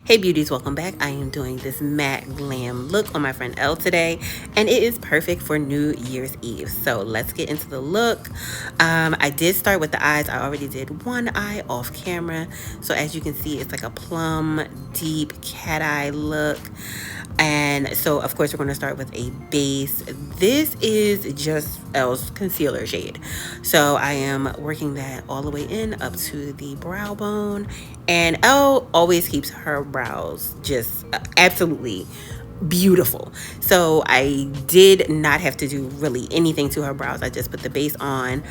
Hey beauties, welcome back. I am doing this matte glam look on my friend Elle today, and it is perfect for New Year's Eve. So let's get into the look. I did start with the eyes. I already did one eye off camera. So as you can see, it's like a plum, deep cat eye look. And so of course we're going to start with a base. This is just Elle's concealer shade, so I am working that all the way in up to the brow bone. And Elle always keeps her brows just absolutely beautiful, so I did not have to do really anything to her brows. I just put the base on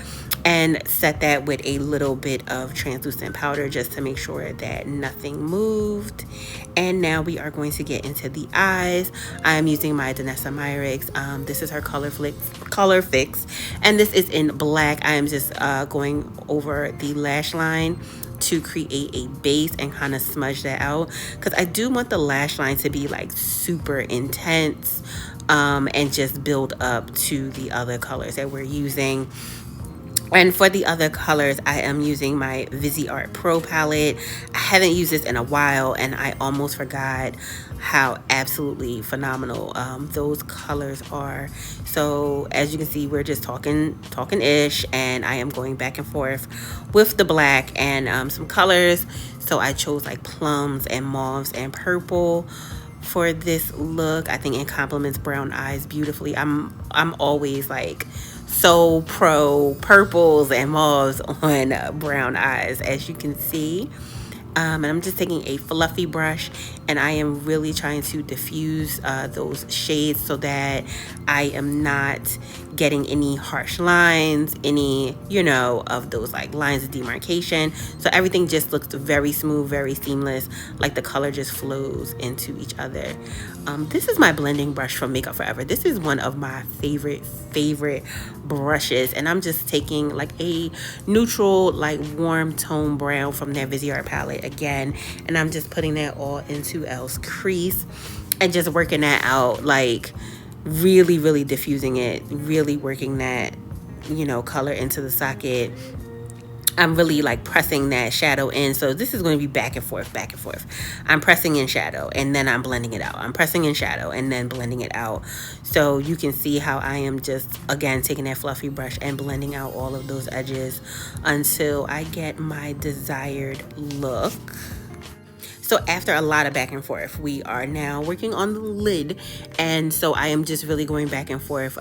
and set that with a little bit of translucent powder just to make sure that nothing moved. And now we are going to get into the eyes. I am using my Danessa Myricks. This is her color fix, and this is in black. I am just going over the lash line to create a base and kind of smudge that out, because I do want the lash line to be like super intense and just build up to the other colors that we're using. And for the other colors, I am using my Viseart Pro palette. I haven't used this in a while, and I almost forgot how absolutely phenomenal those colors are. So as you can see, we're just talking-ish, and I am going back and forth with the black and some colors. So I chose like plums and mauves and purple for this look. I think it complements brown eyes beautifully. I'm always like so pro purples and mauves on brown eyes, as you can see. And I'm just taking a fluffy brush, and I am really trying to diffuse those shades so that I am not getting any harsh lines, any, of those like lines of demarcation. So everything just looks very smooth, very seamless, like the color just flows into each other. This is my blending brush from Makeup Forever. This is one of my favorite brushes, and I'm just taking like a neutral, like warm tone brown from their Viseart palette again, and I'm just putting that all into Elle's crease and just working that out, like really diffusing it, really working that color into the socket. I'm really like pressing that shadow in. So this is going to be back and forth. I'm pressing in shadow and then I'm blending it out. I'm pressing in shadow and then blending it out. So you can see how I am just, again, taking that fluffy brush and blending out all of those edges until I get my desired look. So after a lot of back and forth, we are now working on the lid. And so I am just really going back and forth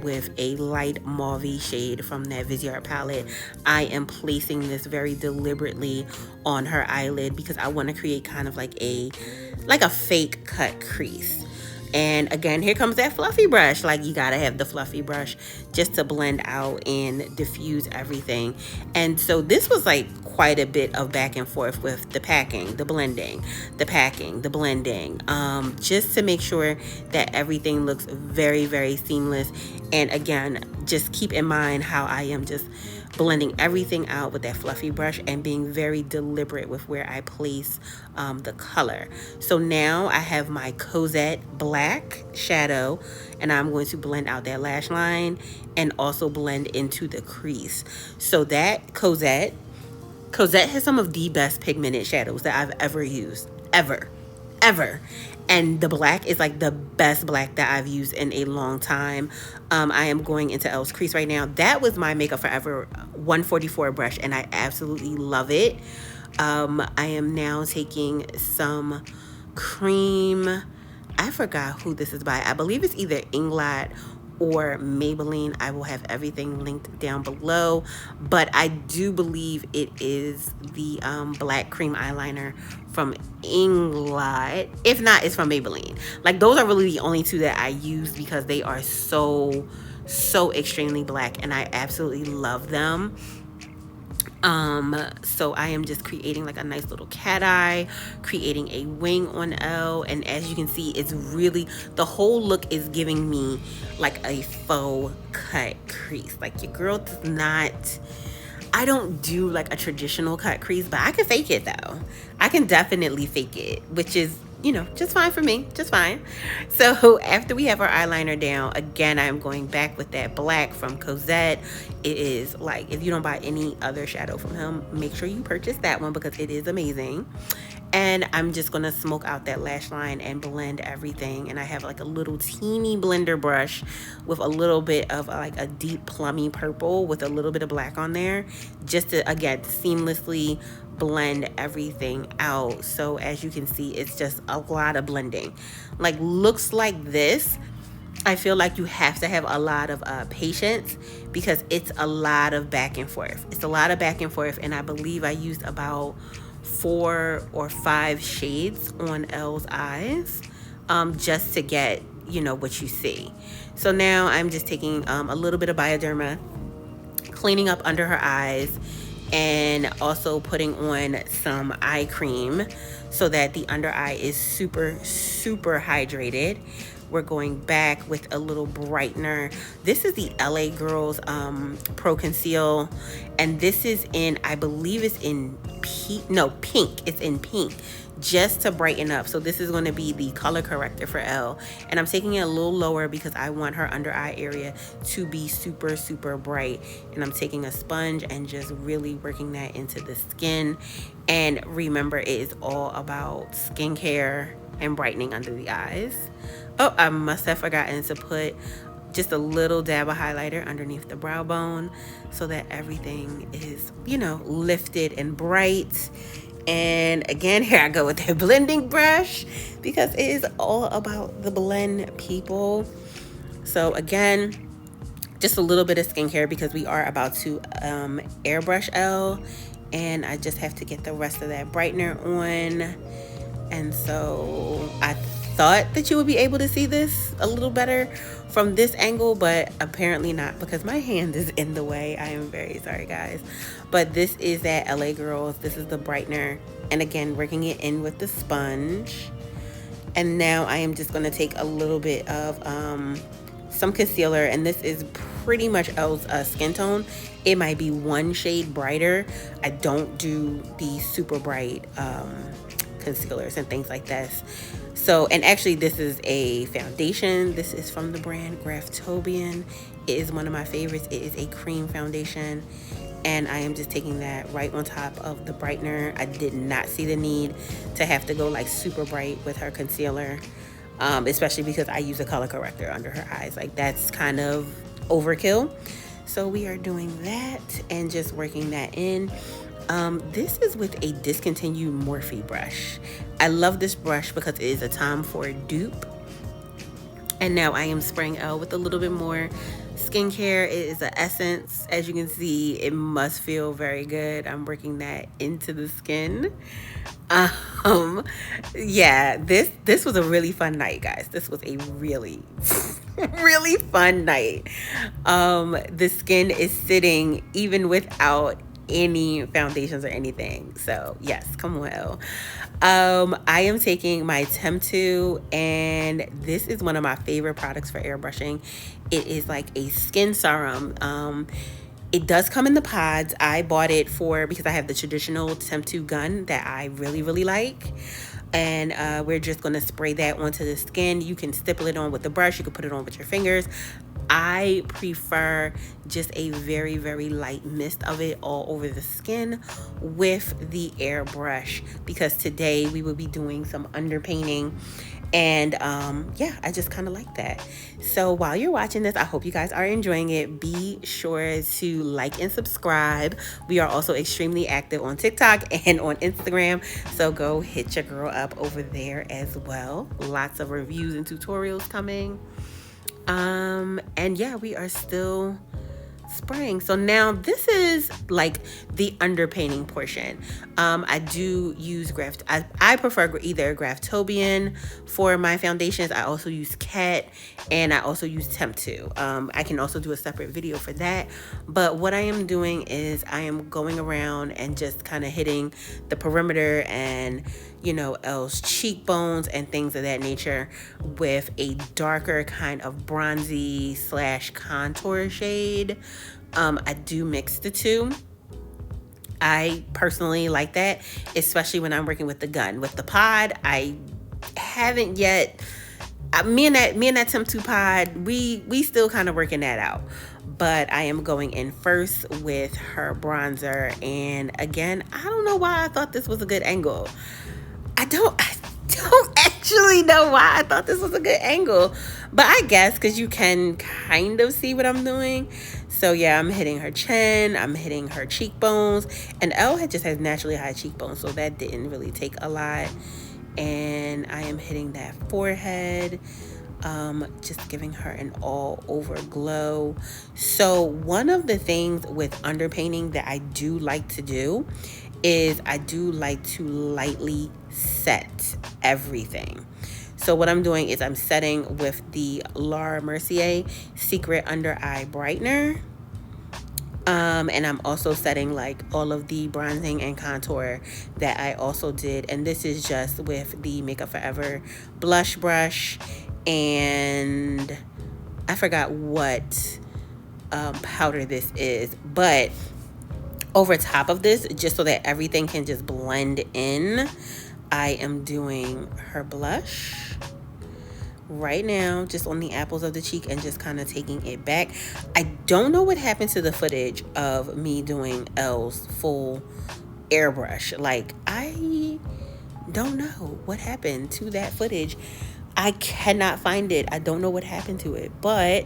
with a light mauve shade from that Viseart palette. I am placing this very deliberately on her eyelid because I want to create kind of like a fake cut crease. And again, here comes that fluffy brush. Like, you gotta have the fluffy brush just to blend out and diffuse everything. And so this was like quite a bit of back and forth with the packing, the blending, the packing, the blending, just to make sure that everything looks very seamless. And again, just keep in mind how I am just blending everything out with that fluffy brush and being very deliberate with where I place the color. So now I have my Cosette black shadow, and I'm going to blend out that lash line and also blend into the crease. So that Cosette has some of the best pigmented shadows that I've ever used, ever. And the black is like the best black that I've used in a long time. I am going into Elle's crease right now. That was my Makeup Forever 144 brush, and I absolutely love it. I am now taking some cream. I forgot who this is by. I believe it's either Inglot or Maybelline. I will have everything linked down below, but I do believe it is the black cream eyeliner from Inglot. If not, it's from Maybelline. Like, those are really the only two that I use because they are so extremely black, and I absolutely love them. So I am just creating like a nice little cat eye, creating a wing on Elle, and as you can see, it's really, the whole look is giving me like a faux cut crease. Like, your girl does not, I don't do like a traditional cut crease, but I can fake it though. I can definitely fake it, which is, just fine for me, just fine. So after we have our eyeliner down, again, I'm going back with that black from Cosette. It is like, if you don't buy any other shadow from him, make sure you purchase that one because it is amazing. And I'm just gonna smoke out that lash line and blend everything. And I have like a little teeny blender brush with a little bit of like a deep plummy purple with a little bit of black on there, just to, again, seamlessly blend everything out. So as you can see, it's just a lot of blending. Like, looks like this, I feel like you have to have a lot of patience, because it's a lot of back and forth. It's a lot of back and forth, and I believe I used about 4 or 5 shades on Elle's eyes, just to get, you know, what you see. So now I'm just taking a little bit of Bioderma, cleaning up under her eyes, and also putting on some eye cream so that the under eye is super, super hydrated. We're going back with a little brightener. This is the LA Girls Pro Conceal, and this is in, I believe it's in pink. It's in pink, just to brighten up. So this is going to be the color corrector for Elle, and I'm taking it a little lower because I want her under eye area to be super, super bright. And I'm taking a sponge and just really working that into the skin. And remember, it is all about skincare and brightening under the eyes. Oh, I must have forgotten to put just a little dab of highlighter underneath the brow bone so that everything is, you know, lifted and bright. And again, here I go with the blending brush, because it is all about the blend, people. So again, just a little bit of skincare because we are about to airbrush Elle, and I just have to get the rest of that brightener on. And so I thought that you would be able to see this a little better from this angle, but apparently not, because my hand is in the way. I am very sorry, guys. But this is that LA Girls. This is the brightener, and again, working it in with the sponge. And now I am just going to take a little bit of some concealer, and this is pretty much Elle's skin tone. It might be 1 shade brighter. I don't do the super bright concealers and things like this. So, and actually this is a foundation. This is from the brand Graftobian. It is one of my favorites. It is a cream foundation, and I am just taking that right on top of the brightener. I did not see the need to have to go like super bright with her concealer, especially because I use a color corrector under her eyes. Like, that's kind of overkill. So we are doing that and just working that in. This is with a discontinued Morphe brush. I love this brush because it is a Tom Ford dupe. And now I am spraying Elle with a little bit more skincare. It is an essence. As you can see, it must feel very good. I'm working that into the skin. Yeah, this was a really fun night, guys. This was a really really fun night. The skin is sitting even without any foundations or anything. So yes, come on, Elle. I am taking my Temptu, and this is one of my favorite products for airbrushing. It is like a skin serum. It does come in the pods. I bought it because I have the traditional Temptu gun that I really, really like. And we're just going to spray that onto the skin. You can stipple it on with the brush. You can put it on with your fingers. I prefer just a very, very light mist of it all over the skin with the airbrush, because today we will be doing some underpainting. And yeah, I just kind of like that. So while you're watching this, I hope you guys are enjoying it. Be sure to like and subscribe. We are also extremely active on TikTok and on Instagram, so go hit your girl up over there as well. Lots of reviews and tutorials coming. And yeah, we are still spraying. So now this is like the underpainting portion. I do use I prefer either Graftobian for my foundations. I also use Kat, and I also use Temptu. I can also do a separate video for that. But what I am doing is I am going around and just kind of hitting the perimeter and, you know, Elle's cheekbones and things of that nature with a darker kind of bronzy / contour shade. I do mix the two. I personally like that, especially when I'm working with the gun. With the pod, I haven't yet. Me and that Temptu pod, we still kind of working that out. But I am going in first with her bronzer, and again, I don't know why I thought this was a good angle. I don't actually know why I thought this was a good angle, but I guess because you can kind of see what I'm doing. So yeah, I'm hitting her chin, I'm hitting her cheekbones, and Elle just has naturally high cheekbones, so that didn't really take a lot. And I am hitting that forehead, just giving her an all over glow. So one of the things with underpainting that I do like to do is I do like to lightly set everything. So what I'm doing is I'm setting with the Laura Mercier Secret Under Eye Brightener. And I'm also setting like all of the bronzing and contour that I also did. And this is just with the Makeup Forever blush brush. And I forgot what powder this is. But over top of this, just so that everything can just blend in, I am doing her blush right now, just on the apples of the cheek, and just kind of taking it back. I don't know what happened to the footage of me doing Elle's full airbrush. Like, I don't know what happened to that footage. I cannot find it. I don't know what happened to it, but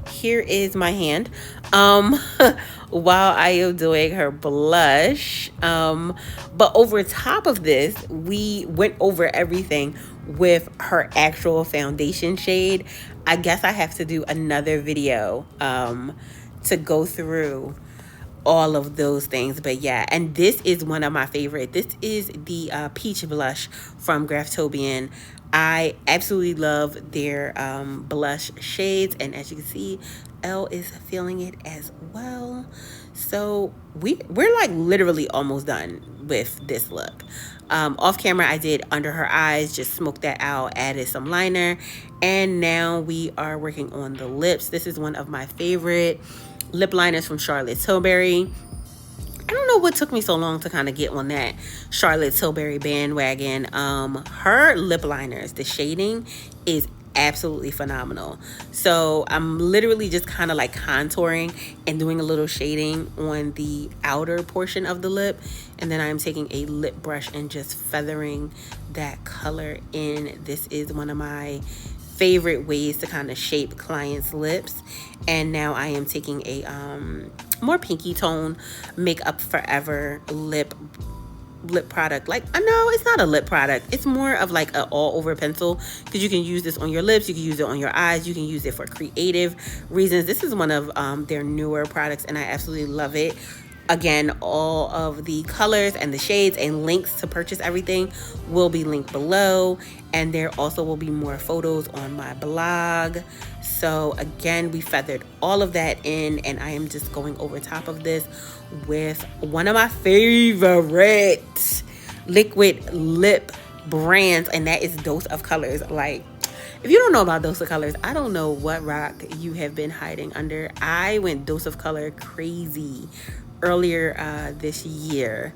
here is my hand while I am doing her blush. But over top of this, we went over everything with her actual foundation shade. I guess I have to do another video to go through all of those things. But yeah, and this is one of my favorite. This is the peach blush from Graftobian. I absolutely love their blush shades, and as you can see, Elle is feeling it as well. So we're like literally almost done with this look. Off camera, I did under her eyes, just smoked that out, added some liner, and now we are working on the lips. This is one of my favorite lip liners from Charlotte Tilbury. I don't know what took me so long to kind of get on that Charlotte Tilbury bandwagon. Her lip liners, the shading is absolutely phenomenal. So I'm literally just kind of like contouring and doing a little shading on the outer portion of the lip, and then I'm taking a lip brush and just feathering that color in. This is one of my favorite ways to kind of shape clients' lips. And now I am taking a more pinky tone Makeup Forever lip product. Like, no, it's not a lip product, it's more of like an all over pencil, because you can use this on your lips, you can use it on your eyes, you can use it for creative reasons. This is one of their newer products, and I absolutely love it. Again, all of the colors and the shades and links to purchase everything will be linked below, and there also will be more photos on my blog. So again, we feathered all of that in, and I am just going over top of this with one of my favorite liquid lip brands, and that is Dose of Colors. Like, if you don't know about Dose of Colors, I don't know what rock you have been hiding under. I went Dose of Color crazy earlier this year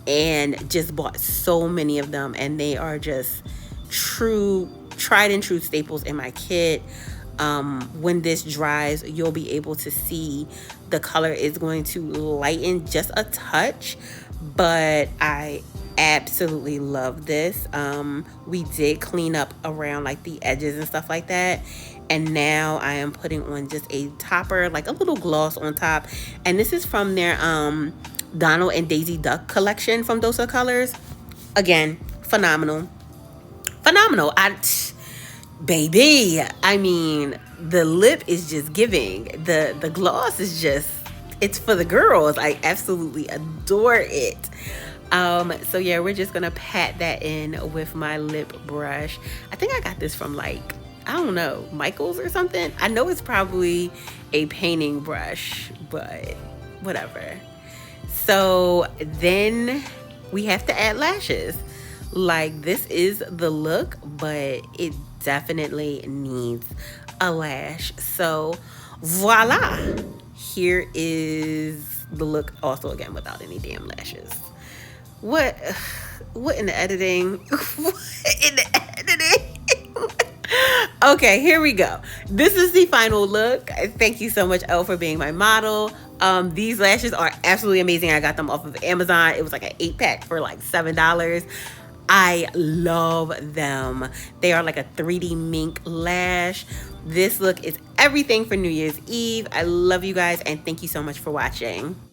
and just bought so many of them, and they are just tried and true staples in my kit. When this dries, you'll be able to see the color is going to lighten just a touch, but I absolutely love this. We did clean up around like the edges and stuff like that, and now I am putting on just a topper, like a little gloss on top, and this is from their Donald and Daisy Duck collection from Dose of Colors. Again, phenomenal. Baby, I mean, the lip is just giving. The gloss is just, it's for the girls. I absolutely adore it. So yeah, we're just gonna pat that in with my lip brush. I think I got this from like, I don't know, Michael's or something. I know it's probably a painting brush, but whatever. So then we have to add lashes. Like, this is the look, but it definitely needs a lash. So voila, here is the look, also again without any damn lashes. What in the editing? What in the editing? Okay, here we go. This is the final look. Thank you so much, Elle, for being my model. These lashes are absolutely amazing. I got them off of Amazon. It was like an 8-pack for like $7. I love them. They are like a 3D mink lash. This look is everything for New Year's Eve. I love you guys and thank you so much for watching.